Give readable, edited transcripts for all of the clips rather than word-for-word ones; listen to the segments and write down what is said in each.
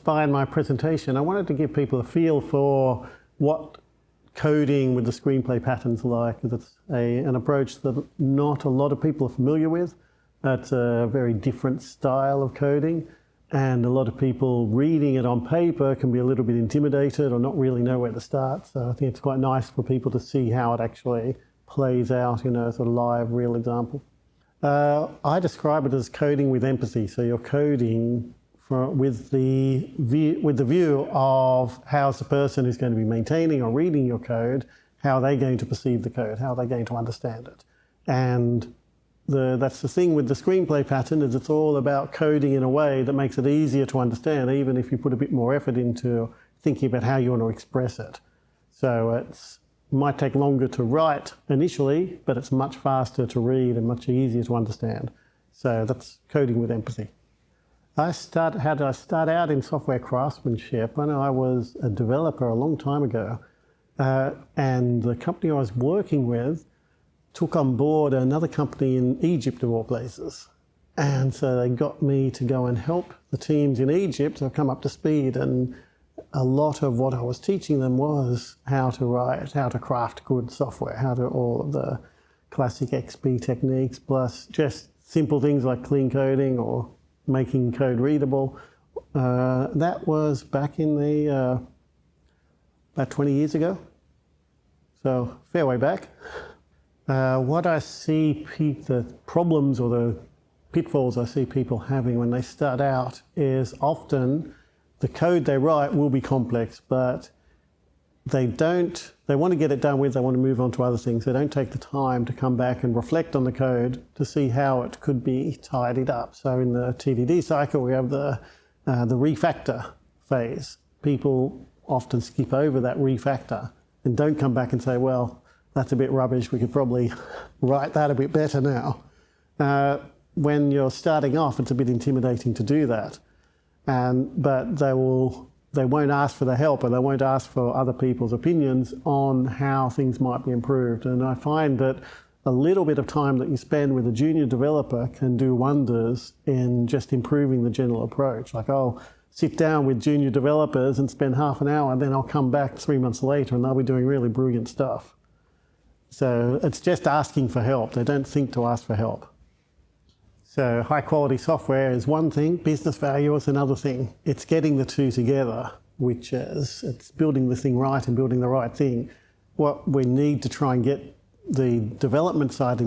inspired my presentation. I wanted to give people a feel for what coding with the screenplay patterns like. It's an approach that not a lot of people are familiar with. It's a very different style of coding, and a lot of people reading it on paper can be a little bit intimidated or not really know where to start. So I think it's quite nice for people to see how it actually plays out in a sort of live, real example. I describe it as coding with empathy. So you're coding with the view of how's the person who's going to be maintaining or reading your code, how are they going to perceive the code, how are they going to understand it. And that's the thing with the screenplay pattern, is it's all about coding in a way that makes it easier to understand, even if you put a bit more effort into thinking about how you want to express it. So it might take longer to write initially, but it's much faster to read and much easier to understand. So that's coding with empathy. How did I start out in software craftsmanship? When I was a developer a long time ago, and the company I was working with took on board another company in Egypt, of all places. And so they got me to go and help the teams in Egypt to come up to speed. And a lot of what I was teaching them was how to write, how to craft good software, how to all of the classic XP techniques, plus just simple things like clean coding or making code readable. That was back in the, about 20 years ago. So fair way back. What I see, the problems or the pitfalls I see people having when they start out is often the code they write will be complex, but they want to get it done with, they want to move on to other things. They don't take the time to come back and reflect on the code to see how it could be tidied up. So in the TDD cycle, we have the refactor phase. People often skip over that refactor and don't come back and say, well, that's a bit rubbish, we could probably write that a bit better now. When you're starting off, it's a bit intimidating to do that. But they won't ask for the help, and they won't ask for other people's opinions on how things might be improved. And I find that a little bit of time that you spend with a junior developer can do wonders in just improving the general approach. Like, I'll sit down with junior developers and spend half an hour, and then I'll come back 3 months later and they'll be doing really brilliant stuff. So it's just asking for help. They don't think to ask for help. So high quality software is one thing, business value is another thing. It's getting the two together, which is it's building the thing right and building the right thing. What we need to try and get the development side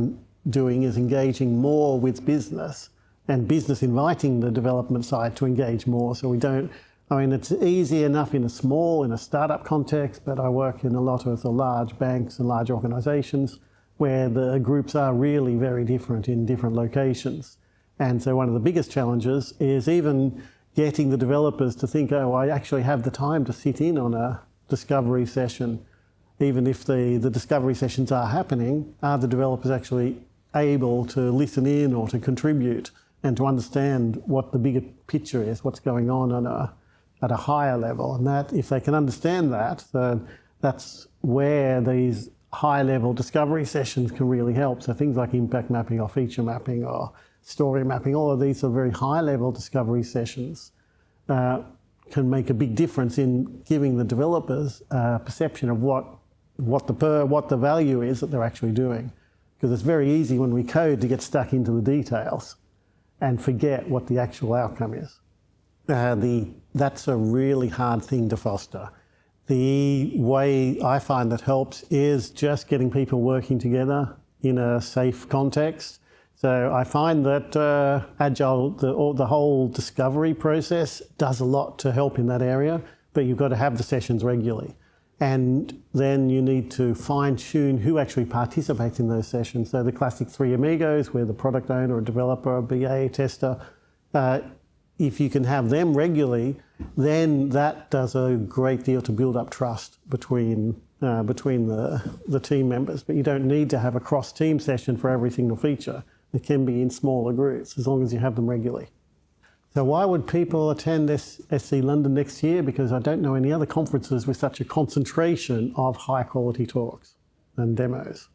doing is engaging more with business, and business inviting the development side to engage more. So it's easy enough in a startup context, but I work in a lot of the large banks and large organizations where the groups are really very different in different locations. And so one of the biggest challenges is even getting the developers to think, oh, I actually have the time to sit in on a discovery session. Even if the discovery sessions are happening, are the developers actually able to listen in or to contribute and to understand what the bigger picture is, what's going on at a higher level? And that, if they can understand that, that's where these high-level discovery sessions can really help. So things like impact mapping or feature mapping or story mapping, all of these are very high-level discovery sessions, can make a big difference in giving the developers a perception of what the value is that they're actually doing. Because it's very easy when we code to get stuck into the details and forget what the actual outcome is. That's a really hard thing to foster. The way I find that helps is just getting people working together in a safe context. So I find that Agile, the whole discovery process does a lot to help in that area, but you've got to have the sessions regularly. And then you need to fine-tune who actually participates in those sessions. So the classic three amigos, where the product owner, a developer, a BA, tester, if you can have them regularly, then that does a great deal to build up trust between the team members. But you don't need to have a cross-team session for every single feature. It can be in smaller groups as long as you have them regularly. So why would people attend SC London next year? Because I don't know any other conferences with such a concentration of high-quality talks and demos.